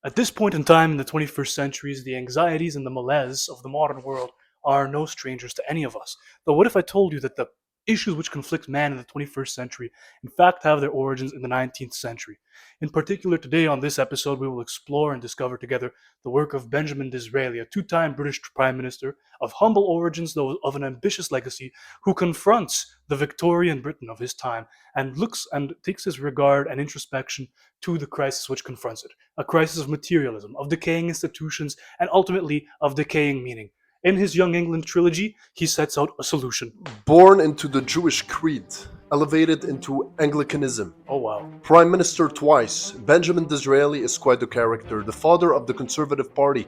At this point in time in the 21st centuries, the anxieties and the malaise of the modern world are no strangers to any of us. But what if I told you that the issues which conflict man in the 21st century in fact have their origins in the 19th century? In particular, today on this episode, we will explore and discover together the work of Benjamin Disraeli, a two-time British Prime Minister of humble origins, though of an ambitious legacy, who confronts the Victorian Britain of his time and looks and takes his regard and introspection to the crisis which confronts it, a crisis of materialism, of decaying institutions, and ultimately of decaying meaning. In his Young England trilogy, he sets out a solution. Born into the Jewish creed, elevated into Anglicanism, Oh wow. Prime Minister twice, Benjamin Disraeli is quite a character, the father of the Conservative Party,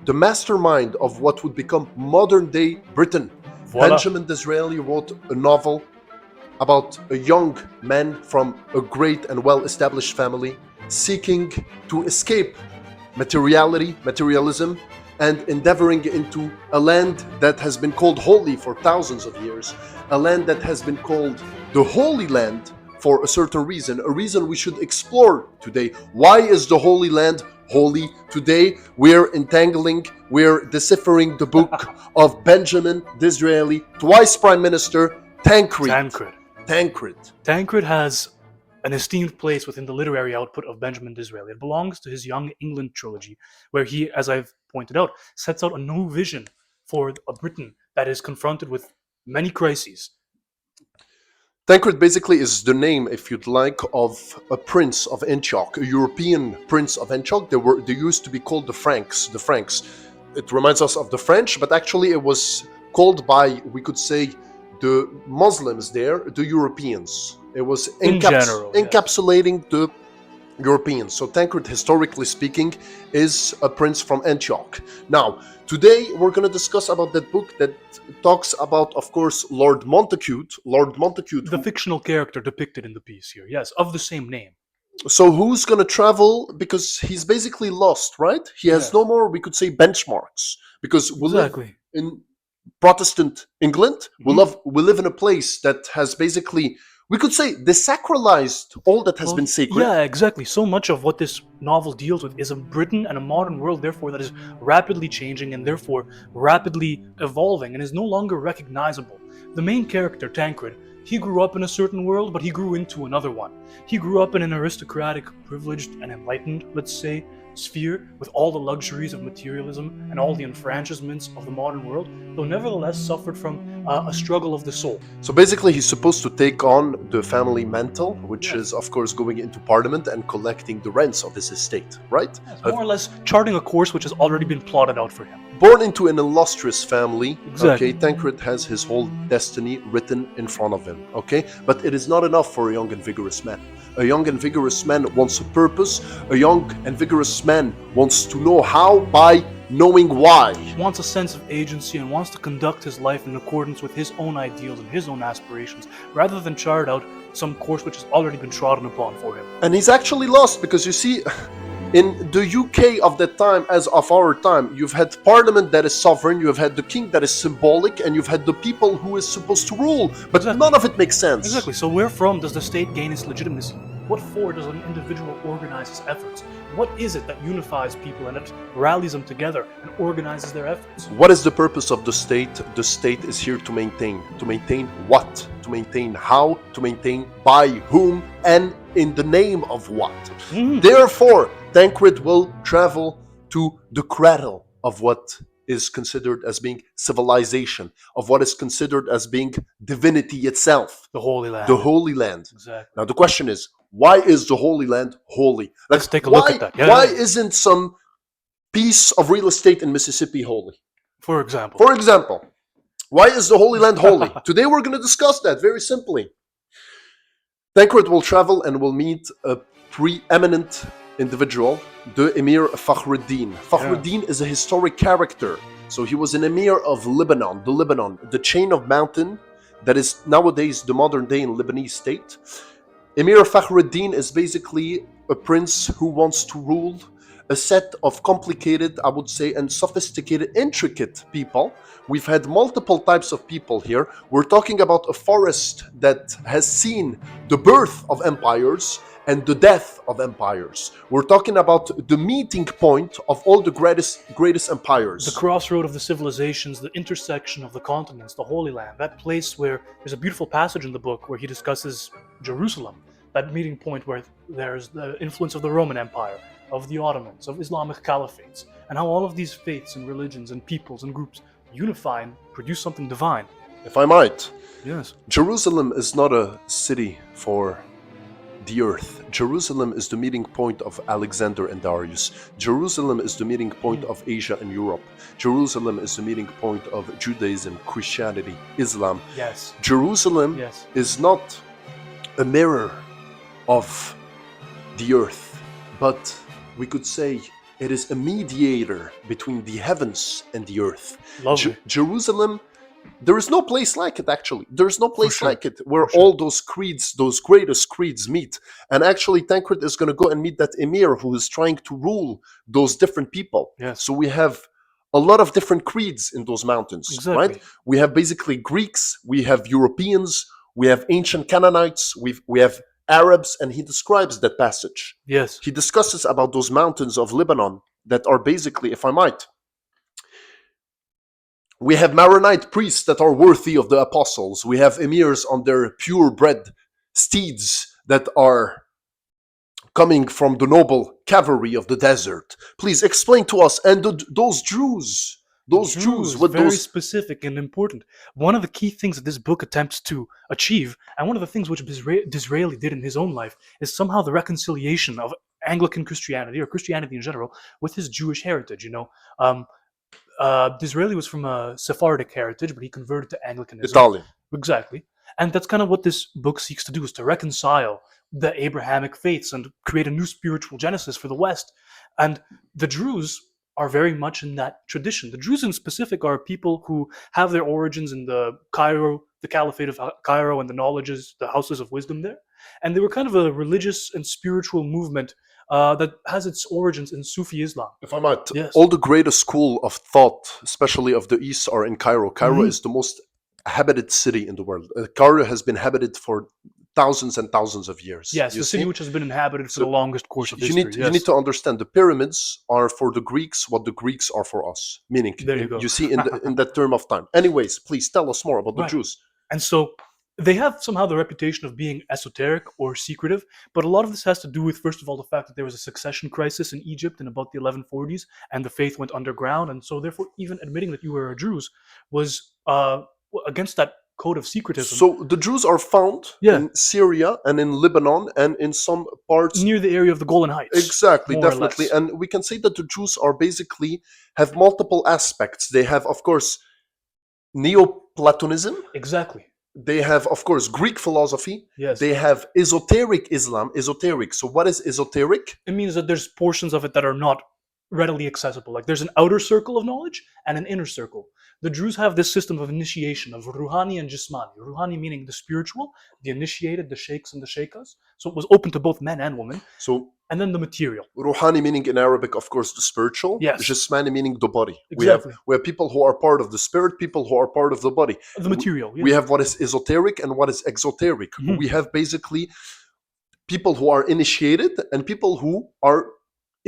the mastermind of what would become modern-day Britain. Voila. Benjamin Disraeli wrote a novel about a young man from a great and well-established family seeking to escape materialism, and endeavoring into a land that has been called holy for thousands of years, a land that has been called the Holy Land for a certain reason, a reason we should explore today. Why is the Holy Land holy? Today we're deciphering the book of Benjamin Disraeli, twice Prime Minister, Tancred. Tancred has an esteemed place within the literary output of Benjamin Disraeli. It belongs to his Young England trilogy, where he, as I've pointed out, sets out a new vision for a Britain that is confronted with many crises. Tancred basically is the name, if you'd like, of a prince of Antioch, a European prince of Antioch. They used to be called the Franks. It reminds us of the French, but actually it was called by, we could say, the Muslims there, the Europeans. It was encapsulating the Europeans. So Tancred, historically speaking, is a prince from Antioch. Now, today we're going to discuss about that book that talks about, of course, Lord Montacute. The fictional character depicted in the piece here, yes, of the same name. So who's going to travel, because he's basically lost, right? He has no more, we could say, benchmarks, because we live in Protestant England. We live in a place that has basically, we could say, desacralized all that has been sacred. Yeah, exactly. So much of what this novel deals with is a Britain and a modern world, therefore, that is rapidly changing and therefore rapidly evolving and is no longer recognizable. The main character, Tancred, he grew up in a certain world, but he grew into another one. He grew up in an aristocratic, privileged, and enlightened, let's say, sphere with all the luxuries of materialism and all the enfranchisements of the modern world, though nevertheless suffered from a struggle of the soul. So basically he's supposed to take on the family mantle, which is of course going into parliament and collecting the rents of his estate, right? More or less charting a course which has already been plotted out for him. Born into an illustrious family, exactly. Okay, Tancred has his whole destiny written in front of him, okay? But it is not enough for a young and vigorous man. A young and vigorous man wants a purpose. A young and vigorous man wants to know how by knowing why. He wants a sense of agency and wants to conduct his life in accordance with his own ideals and his own aspirations, rather than chart out some course which has already been trodden upon for him. And he's actually lost, because you see, in the UK of that time, as of our time, you've had parliament that is sovereign, you've had the king that is symbolic, and you've had the people who is supposed to rule. But none of it makes sense. Exactly. So where from does the state gain its legitimacy? What for does an individual organize his efforts? What is it that unifies people and that rallies them together and organizes their efforts? What is the purpose of the state? The state is here to maintain. To maintain what? To maintain how? To maintain by whom? And in the name of what? Therefore, Tancred will travel to the cradle of what is considered as being civilization, of what is considered as being divinity itself. The Holy Land. The Holy Land. Exactly. Now the question is, why is the Holy Land holy? Let's take a look at that. Why isn't some piece of real estate in Mississippi holy? For example. Why is the Holy Land holy? Today we're going to discuss that very simply. Tancred will travel and will meet a preeminent individual, the Emir Fakhruddin. Fakhruddin is a historic character. So he was an emir of Lebanon, the chain of mountain that is nowadays the modern day in Lebanese state. Emir Fakhruddin is basically a prince who wants to rule a set of complicated, I would say, and sophisticated, intricate people. We've had multiple types of people here. We're talking about a forest that has seen the birth of empires and the death of empires. We're talking about the meeting point of all the greatest The empires. crossroad of the civilizations, the intersection of the continents, the Holy Land, that place where there's a beautiful passage in the book where he discusses Jerusalem, that meeting point where there's the influence of the Roman Empire, of the Ottomans, of Islamic caliphates, and how all of these faiths and religions and peoples and groups unify and produce something divine. If I might, Yes. Jerusalem is not a city for the earth. Jerusalem is the meeting point of Alexander and Darius. Jerusalem is the meeting point of Asia and Europe. Jerusalem is the meeting point of Judaism, Christianity, Islam. Yes. Jerusalem Yes. is not a mirror of the earth, but we could say it is a mediator between the heavens and the earth. Lovely. Jerusalem, there is no place like it, actually. There's no place sure. like it where For sure. all those creeds, those greatest creeds meet. And actually, Tancred is going to go and meet that emir who is trying to rule those different people. Yes. So we have a lot of different creeds in those mountains, Exactly. right? We have basically Greeks, we have Europeans, we have ancient Canaanites, we have Arabs, and he describes that passage. Yes. He discusses about those mountains of Lebanon that are basically, if I might, we have Maronite priests that are worthy of the apostles. We have emirs on their purebred steeds that are coming from the noble cavalry of the desert. Please explain to us. And those Druze, with very those specific and important. One of the key things that this book attempts to achieve, and one of the things which Disraeli did in his own life, is somehow the reconciliation of Anglican Christianity or Christianity in general with his Jewish heritage. Disraeli was from a Sephardic heritage, but he converted to Anglicanism. Italian. Exactly. And that's kind of what this book seeks to do, is to reconcile the Abrahamic faiths and create a new spiritual genesis for the West. And the Druze are very much in that tradition. The Druze in specific are people who have their origins in the Caliphate of Cairo and the knowledges, the houses of wisdom there. And they were kind of a religious and spiritual movement that has its origins in Sufi Islam. If I might, Yes. all the greatest school of thought, especially of the East, are in Cairo. Cairo is the most habited city in the world. Cairo has been habited for thousands and thousands of years. Yes, You the city see? which has been inhabited for the longest course of you history. need Yes. you need to understand the pyramids are for the Greeks what the Greeks are for us. Meaning, There you go. see in that term of time. Anyways, please tell us more about the Right. Jews. And so they have somehow the reputation of being esoteric or secretive, but a lot of this has to do with, first of all, the fact that there was a succession crisis in Egypt in about the 1140s, and the faith went underground, and so therefore even admitting that you were a Druze was against that code of secretism. So the Jews are found Yeah. in Syria and in Lebanon and in some parts near the area of the Golan Heights. Exactly, more or definitely. less. And we can say that the Jews are basically have multiple aspects. They have, of course, Neoplatonism. Exactly. They have, of course, Greek philosophy. Yes. They have esoteric Islam. Esoteric. So what is esoteric? It means that there's portions of it that are not readily accessible. Like there's an outer circle of knowledge and an inner circle. The Druze have this system of initiation of Ruhani and Jismani. Ruhani meaning the spiritual, the initiated, the sheikhs and the sheikhas. So it was open to both men and women. So And then the material. Ruhani meaning in Arabic, of course, the spiritual. Yes. Jismani meaning the body. Exactly. We have people who are part of the spirit, people who are part of the body. The material. We have what is esoteric and what is exoteric. Mhm. We have basically people who are initiated and people who are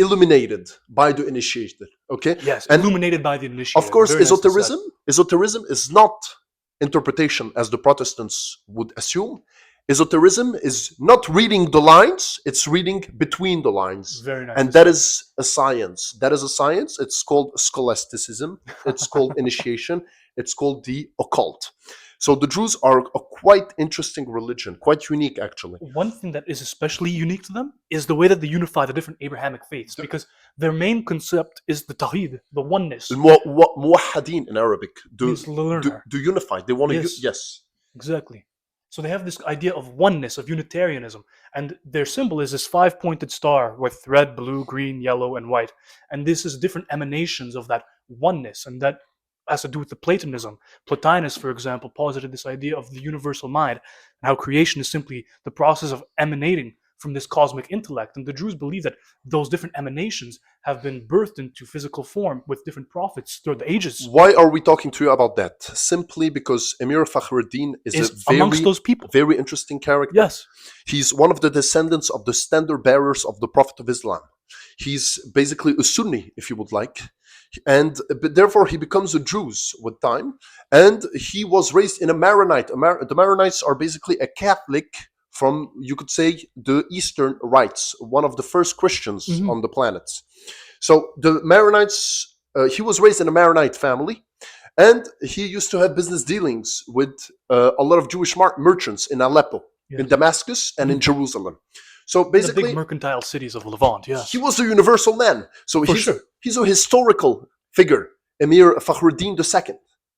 illuminated by the initiated. Okay. Yes, And illuminated by the initiated. of course, Very nicely said. esoterism is not interpretation as the Protestants would assume. Esoterism is not reading the lines; it's reading between the lines. Very nice. And that is a science. That is a science. It's called scholasticism. It's called initiation. It's called the occult. So the Jews are a quite interesting religion, quite unique actually. One thing that is especially unique to them is the way that they unify the different Abrahamic faiths, because their main concept is the tawhid, the oneness. Muwahhadin in Arabic, Means learner. the unified. They want to Yes. yes. Exactly. So they have this idea of oneness, of Unitarianism, and their symbol is this 5-pointed star with red, blue, green, yellow, and white. And this is different emanations of that oneness, and that has to do with the Platonism. Plotinus, for example, posited this idea of the universal mind, and how creation is simply the process of emanating from this cosmic intellect. And the Druze believe that those different emanations have been birthed into physical form with different prophets throughout the ages. Why are we talking to you about that? Simply because Emir Fakhruddin is a amongst those people. very interesting character. Yes. He's one of the descendants of the standard bearers of the Prophet of Islam. He's basically a Sunni, if you would like. And but therefore he becomes a Druze with time. And he was raised in a Maronite. The Maronites are basically a Catholic from, you could say, the Eastern Rites, one of the first Christians on the planet. So the Maronites, he was raised in a Maronite family, and he used to have business dealings with a lot of Jewish merchants in Aleppo, in Damascus, and in Jerusalem. So basically, the big mercantile cities of Levant, yes. He was a universal man. So he's a historical figure, Emir Fakhruddin II.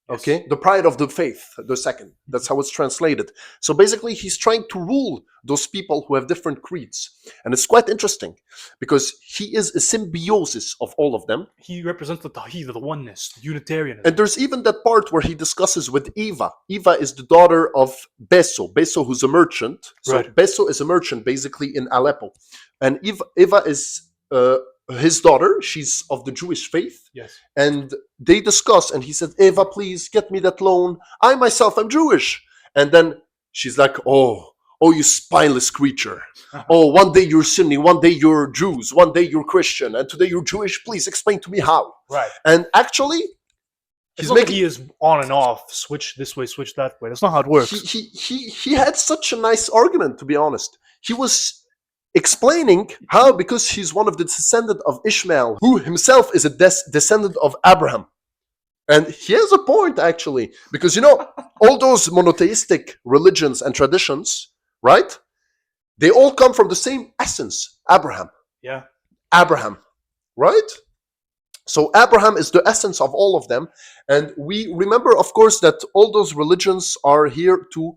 Okay, yes. The pride of the faith, the second. That's how it's translated. So basically, he's trying to rule those people who have different creeds. And it's quite interesting because he is a symbiosis of all of them. He represents the Tawheed, the oneness, the Unitarianism. And there's even that part where he discusses with Eva. Eva is the daughter of Beso. Beso, who's a merchant. So Beso is a merchant, basically, in Aleppo. And Eva is his daughter. She's of the Jewish faith. Yes. And they discuss, and he said, Eva, please get me that loan. I myself am Jewish. And then she's like, oh, you spineless creature. Oh, one day you're Sunni, one day you're Druze, one day you're Christian, and today you're Jewish. Please explain to me how. Right. And actually, he is on and off, switch this way, switch that way. That's not how it works. He had such a nice argument, to be honest. He was explaining how, because he's one of the descendants of Ishmael, who himself is a descendant of Abraham. And he has a point, actually, because, all those monotheistic religions and traditions, right? They all come from the same essence, Abraham. Yeah. Abraham, right? So Abraham is the essence of all of them. And we remember, of course, that all those religions are here to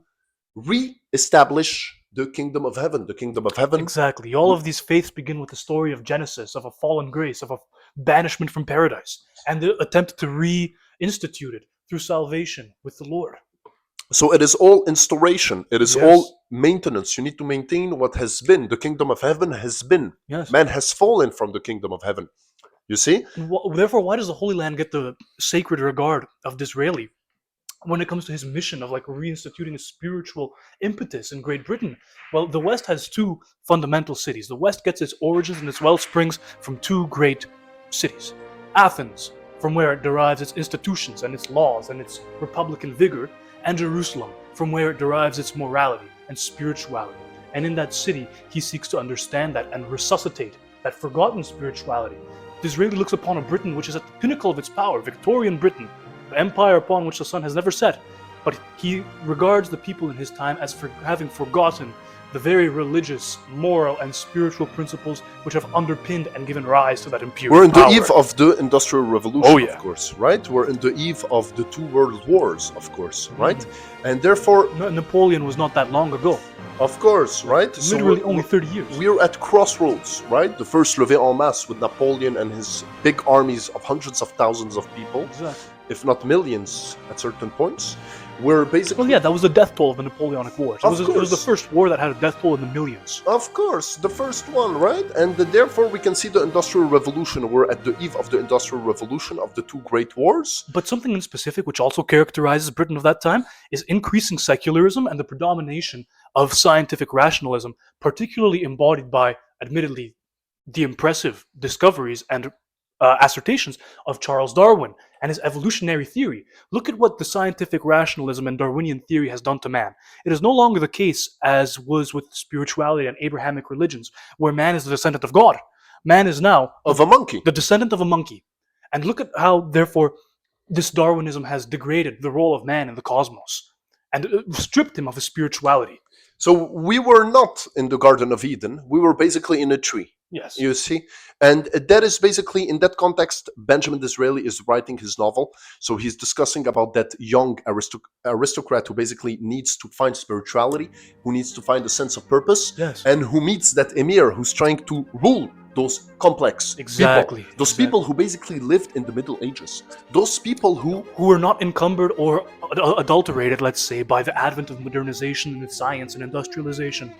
re-establish the kingdom of heaven. The kingdom of heaven. Exactly. All of these faiths begin with the story of Genesis, of a fallen grace, of a banishment from paradise, and the attempt to reinstitute it through salvation with the Lord. So it is all instauration. It is all maintenance. You need to maintain what has been. The kingdom of heaven has been. Yes. Man has fallen from the kingdom of heaven. You see? Therefore, why does the Holy Land get the sacred regard of Disraeli when it comes to his mission of reinstituting a spiritual impetus in Great Britain? Well, the West has two fundamental cities. The West gets its origins and its wellsprings from two great cities. Athens, from where it derives its institutions and its laws and its republican vigor, and Jerusalem, from where it derives its morality and spirituality. And in that city, he seeks to understand that and resuscitate that forgotten spirituality. Disraeli looks upon a Britain which is at the pinnacle of its power, Victorian Britain, the empire upon which the sun has never set. But he regards the people in his time as having forgotten the very religious, moral, and spiritual principles which have underpinned and given rise to that imperial power. We're in the eve of the Industrial Revolution, of course, right? We're in the eve of the two world wars, of course, right? And therefore... Napoleon was not that long ago. Of course, right? Literally only 30 years. We're at crossroads, right? The first levée en masse with Napoleon and his big armies of hundreds of thousands of people, if not millions at certain points. We're basically... Well, yeah, that was the death toll of the Napoleonic Wars. It was the first war that had a death toll in the millions. Of course, the first one, right? And therefore we can see the Industrial Revolution. We're at the eve of the Industrial Revolution, of the two great wars. But something in specific which also characterizes Britain of that time is increasing secularism and the predomination of scientific rationalism, particularly embodied by, admittedly, the impressive discoveries and assertions of Charles Darwin and his evolutionary theory. Look at what the scientific rationalism and Darwinian theory has done to man. It is no longer the case, as was with spirituality and Abrahamic religions, where man is the descendant of God. Man is now of a monkey, the descendant of a monkey. And look at how, therefore, this Darwinism has degraded the role of man in the cosmos and stripped him of his spirituality. So we were not in the Garden of Eden. We were basically in a tree. Yes. You see? And that is basically, in that context, Benjamin Disraeli is writing his novel. So he's discussing about that young aristocrat who basically needs to find spirituality, who needs to find a sense of purpose, and who meets that emir who's trying to rule those complex people. Those people who basically lived in the Middle Ages. Those people who were not encumbered or adulterated, let's say, by the advent of modernization and science and industrialization.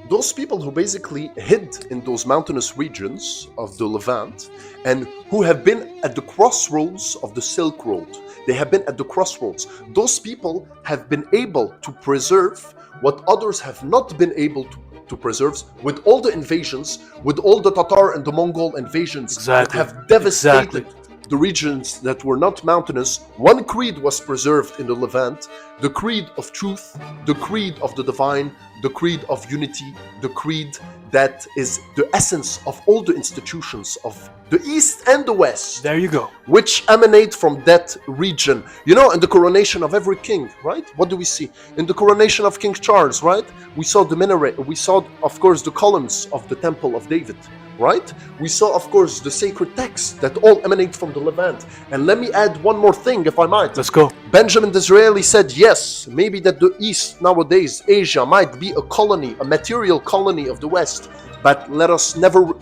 those people who basically hid in those mountainous regions of the Levant and who have been at the crossroads of the Silk Road. They have been at the crossroads. Those people have been able to preserve what others have not been able to preserve with all the invasions, with all the Tatar and the Mongol invasions that Exactly. have devastated Exactly. the regions that were not mountainous. One creed was preserved in the Levant, the creed of truth, the creed of the divine, the creed of unity, the creed that is the essence of all the institutions of the East and the West, There you go. which emanate from that region. You know, in the coronation of every king, right? What do we see? In the coronation of King Charles, right? We saw the minaret, we saw, of course, the columns of the Temple of David, right? We saw, of course, the sacred texts that all emanate from the Levant. And let me add one more thing, if I might. Let's go. Benjamin Disraeli said, yes, maybe that the East nowadays, Asia, might be a colony, a material colony of the West, but let us never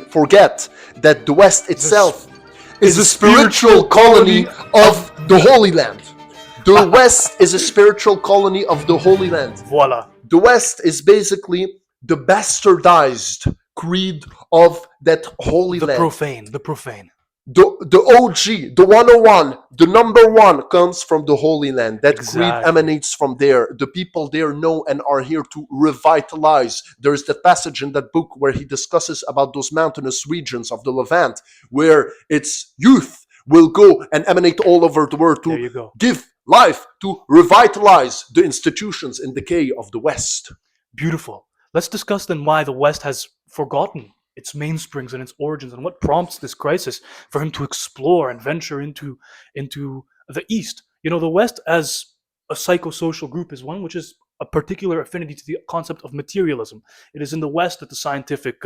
forget that the West itself is a spiritual colony of the Holy Land. The West is a spiritual colony of the Holy Land. Voila. The West is basically the bastardized creed of that Holy The Land. profane. The profane. The OG, the 101, the number one comes from the Holy Land. That creed Exactly. emanates from there. The people there know and are here to revitalize. There's that passage in that book where he discusses about those mountainous regions of the Levant, where its youth will go and emanate all over the world There to you go. give life, to revitalize the institutions in decay of the West. Beautiful. Let's discuss then why the West has forgotten its mainsprings and its origins, and what prompts this crisis for him to explore and venture into the East. You know, the West as a psychosocial group is one which is a particular affinity to the concept of materialism. It is in the West that the scientific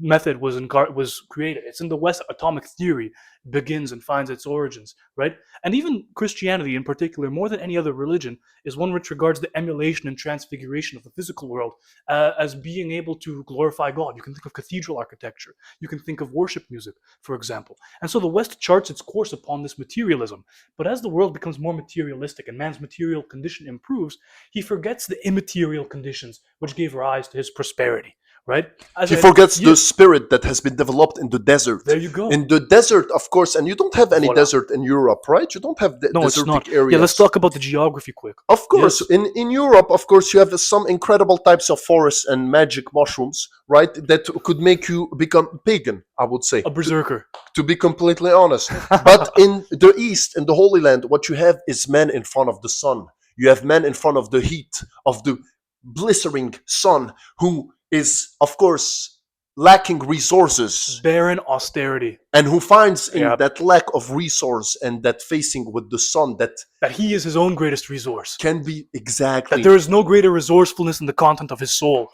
method was created. It's in the West that atomic theory begins and finds its origins, right? And even Christianity in particular, more than any other religion, is one which regards the emulation and transfiguration of the physical world as being able to glorify God. You can think of cathedral architecture. You can think of worship music, for example. And so the West charts its course upon this materialism. But as the world becomes more materialistic and man's material condition improves, he forgets the immaterial conditions which gave rise to his prosperity, right? He forgets the spirit that has been developed in the desert. There you go. In the desert, of course, and you don't have any Voila. desert in Europe, right? You don't have No, it's desertic not. areas. Yeah, let's talk about the geography quick. Of course, Yes. in Europe, of course, you have some incredible types of forests and magic mushrooms, right? That could make you become pagan, I would say. A berserker. To be completely honest. But in the East, in the Holy Land, what you have is men in front of the sun. You have men in front of the heat, of the blistering sun, who is, of course, lacking resources, Barren austerity. and who finds in Yep. that lack of resource and that facing with the sun that That he is his own greatest resource. can be exactly. That there is no greater resourcefulness in the content of his soul.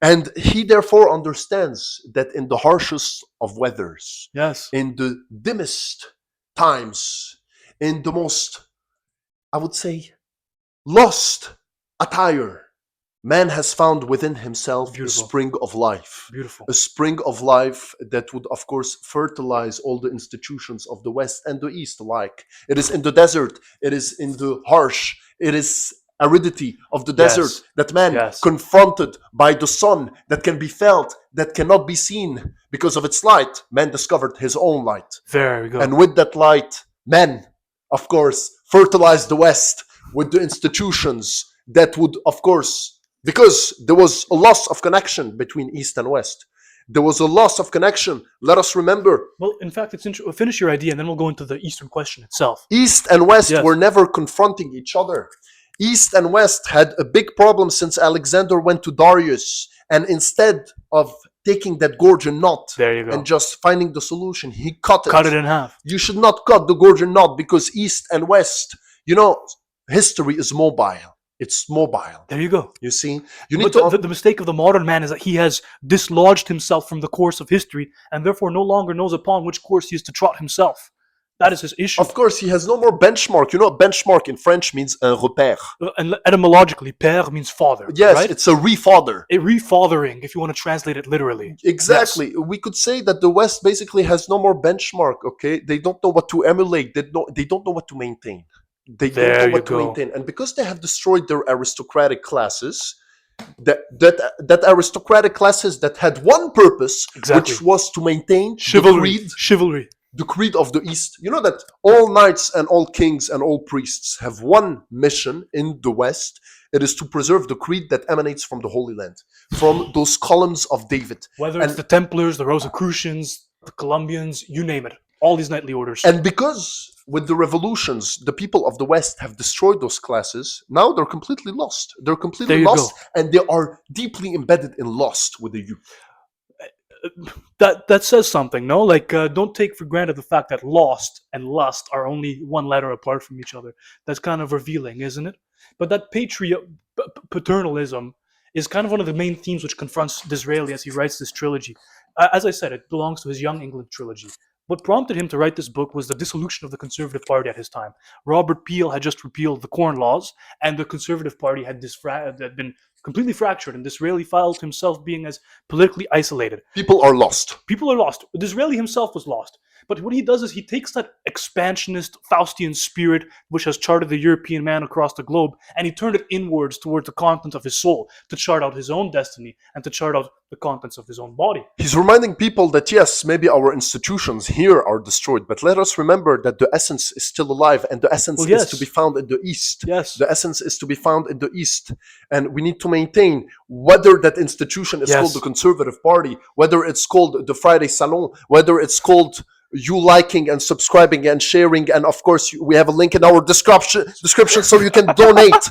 And he therefore understands that in the harshest of weathers, Yes. in the dimmest times, in the most, I would say, lost attire, man has found within himself Beautiful. a spring of life. Beautiful. A spring of life that would, of course, fertilize all the institutions of the West and the East alike. It is in the desert, it is in the harsh, it is aridity of the desert Yes. that man, Yes. confronted by the sun that can be felt, that cannot be seen because of its light, man discovered his own light. There we go. And with that light, men, of course, fertilized the West with the institutions that would, of course, because there was a loss of connection between East and West. There was a loss of connection. Let us remember, Well, in fact, finish your idea and then we'll go into the Eastern question itself. East and West Yes. were never confronting each other. East and West had a big problem since Alexander went to Darius, and instead of taking that Gordian knot There you go. and just finding the solution, he cut it. Cut it in half. You should not cut the Gordian knot, because East and West, you know, history is mobile. It's mobile. There you go. You see, you need But to. the mistake of the modern man is that he has dislodged himself from the course of history and therefore no longer knows upon which course he is to trot himself. That is his issue. Of course, he has no more benchmark. You know, benchmark in French means un repère. And etymologically, père means father. Yes, right? it's a refather. A refathering, if you want to translate it literally. Exactly. We could say that the West basically has no more benchmark. Okay, they don't know what to emulate. They don't know what to maintain. They don't There know you what to go. maintain, and because they have destroyed their aristocratic classes, that aristocratic classes that had one purpose, Exactly. which was to maintain Chivalry. Chivalry. the creed of the East. You know that all knights and all kings and all priests have one mission in the West. It is to preserve the creed that emanates from the Holy Land, from those columns of David. Whether it's And the Templars, the Rosicrucians, the Columbians, you name it. All these knightly orders. and because with the revolutions, the people of the West have destroyed those classes, now they're completely lost. They're completely There you lost, go. and they are deeply embedded in lost with the youth. That says something, no? Like, don't take for granted the fact that lost and lust are only one letter apart from each other. That's kind of revealing, isn't it? But that paternalism is kind of one of the main themes which confronts Disraeli as he writes this trilogy. As I said, it belongs to his Young England trilogy. What prompted him to write this book was the dissolution of the Conservative Party at his time. Robert Peel had just repealed the Corn Laws, and the Conservative Party had been completely fractured, and Disraeli felt himself being as politically isolated. People are lost. People are lost. Disraeli himself was lost. But what he does is he takes that expansionist Faustian spirit which has charted the European man across the globe, and he turned it inwards towards the content of his soul to chart out his own destiny and to chart out the contents of his own body. He's reminding people that yes, maybe our institutions here are destroyed, but let us remember that the essence is still alive, and the essence Well, yes. is to be found in the East. Yes. The essence is to be found in the East, and we need to maintain whether that institution is Yes. called the Conservative Party, whether it's called the Friday Salon, whether it's called you liking and subscribing and sharing, and of course we have a link in our description so you can donate.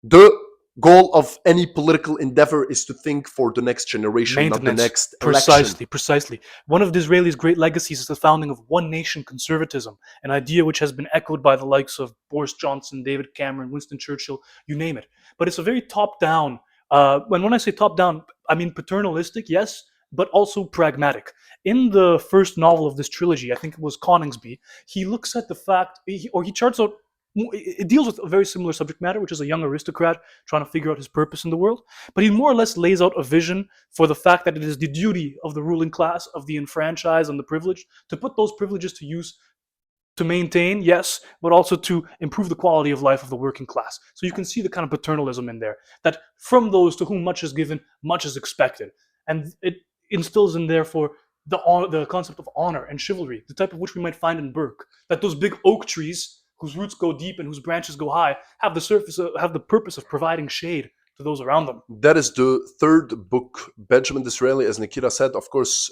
The goal of any political endeavor is to think for the next generation, not the next election. Precisely. One of Disraeli's great legacies is the founding of one nation conservatism, an idea which has been echoed by the likes of Boris Johnson, David Cameron, Winston Churchill, you name it. But it's a very top-down, when I say top-down, I mean paternalistic, yes, but also pragmatic. In the first novel of this trilogy, I think it was Coningsby, he looks at the fact, he charts out, it deals with a very similar subject matter, which is a young aristocrat trying to figure out his purpose in the world. But he more or less lays out a vision for the fact that it is the duty of the ruling class, of the enfranchised and the privileged, to put those privileges to use to maintain, yes, but also to improve the quality of life of the working class. So you can see the kind of paternalism in there, that from those to whom much is given, much is expected. And it instills in, therefore, the concept of honor and chivalry, the type of which we might find in Burke, that those big oak trees whose roots go deep and whose branches go high have the purpose of providing shade to those around them. That is the third book. Benjamin Disraeli, as Nikita said, of course,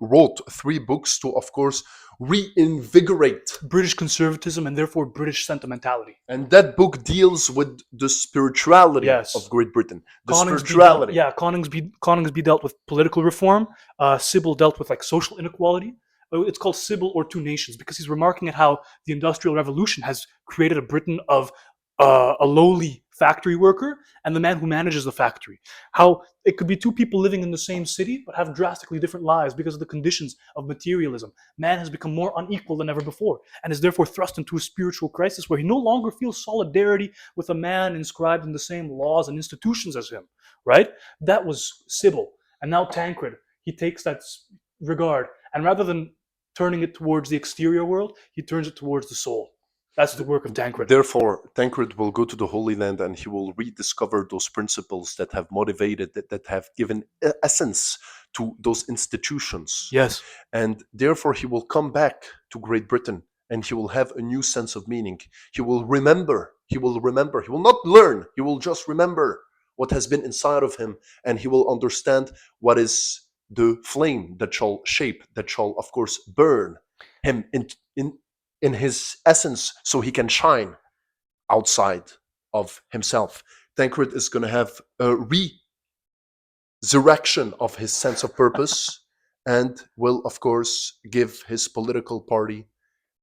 wrote 3 books to, of course, reinvigorate British conservatism and therefore British sentimentality. And that book deals with the spirituality Yes. of Great Britain. The Coningsby spirituality. Coningsby dealt with political reform. Sybil dealt with like social inequality. It's called Sybil or Two Nations because he's remarking at how the Industrial Revolution has created a Britain of a lowly factory worker and the man who manages the factory. How it could be two people living in the same city but have drastically different lives because of the conditions of materialism. Man has become more unequal than ever before and is therefore thrust into a spiritual crisis where he no longer feels solidarity with a man inscribed in the same laws and institutions as him, right? That was Sybil. And now Tancred, he takes that regard and rather than turning it towards the exterior world, he turns it towards the soul. That's the work of Tancred. Therefore, Tancred will go to the Holy Land and he will rediscover those principles that have motivated, that have given essence to those institutions. Yes. And therefore, he will come back to Great Britain and he will have a new sense of meaning. He will remember. He will not learn. He will just remember what has been inside of him and he will understand what is the flame that shall shape, that shall, of course, burn him in his essence so he can shine outside of himself. Tancred is going to have a resurrection of his sense of purpose and will, of course, give his political party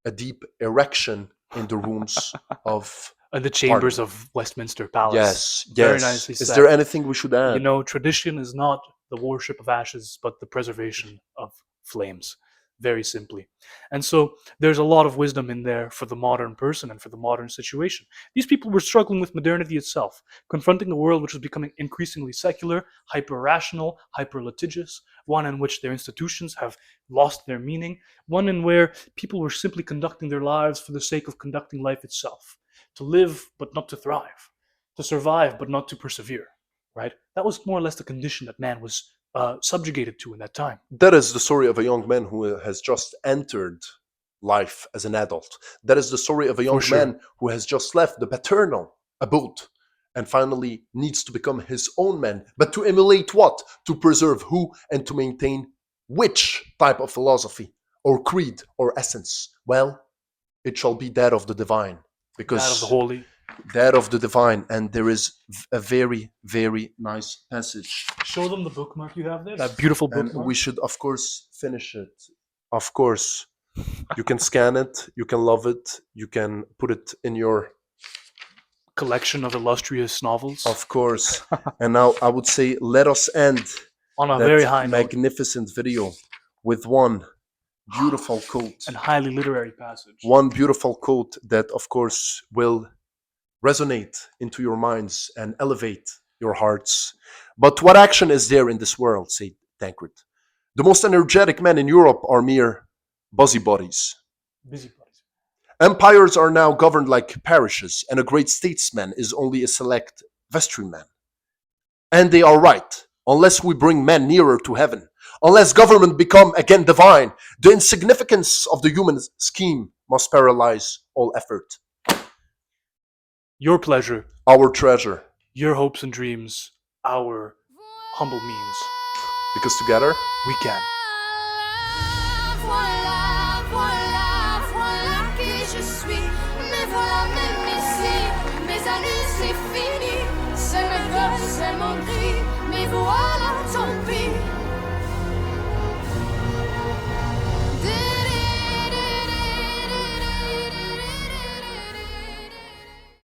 a deep erection in the rooms of in the chambers of Westminster Palace. Yes, Very yes. nicely Is said. there anything we should add? You know, tradition is not the worship of ashes, but the preservation of flames, very simply. And so there's a lot of wisdom in there for the modern person and for the modern situation. These people were struggling with modernity itself, confronting a world which was becoming increasingly secular, hyper-rational, hyper-litigious, one in which their institutions have lost their meaning, one in where people were simply conducting their lives for the sake of conducting life itself, to live but not to thrive. to survive but not to persevere, right? That was more or less the condition that man was subjugated to in that time. That is the story of a young man who has just entered life as an adult. That is the story of a For young sure. man who has just left the paternal abode and finally needs to become his own man. But to emulate what? To preserve who and to maintain which type of philosophy or creed or essence? Well, it shall be that of the divine. Because That of the holy. that of the divine. And there is a very, very nice passage. Show them the bookmark you have there, that beautiful bookmark. And we should, of course, finish it. Of course. You can scan it, you can love it, you can put it in your collection of illustrious novels. Of course. And now I would say let us end on a that very high note magnificent video with one beautiful quote. and highly literary passage. One beautiful quote that, of course, will resonate into your minds and elevate your hearts. But what action is there in this world, said Tancred? The most energetic men in Europe are mere busybodies. Busybodies. Empires are now governed like parishes, and a great statesman is only a select vestryman. And they are right. Unless we bring men nearer to heaven, unless government become again divine, the insignificance of the human scheme must paralyze all effort. Your pleasure, Our treasure, your hopes and dreams, our humble means. because together We can. Voilà, voilà, voilà qui je suis. Mais voilà, même ici, mes années c'est fini. C'est mes gosses, c'est mon cri. Mais voilà, tant pis.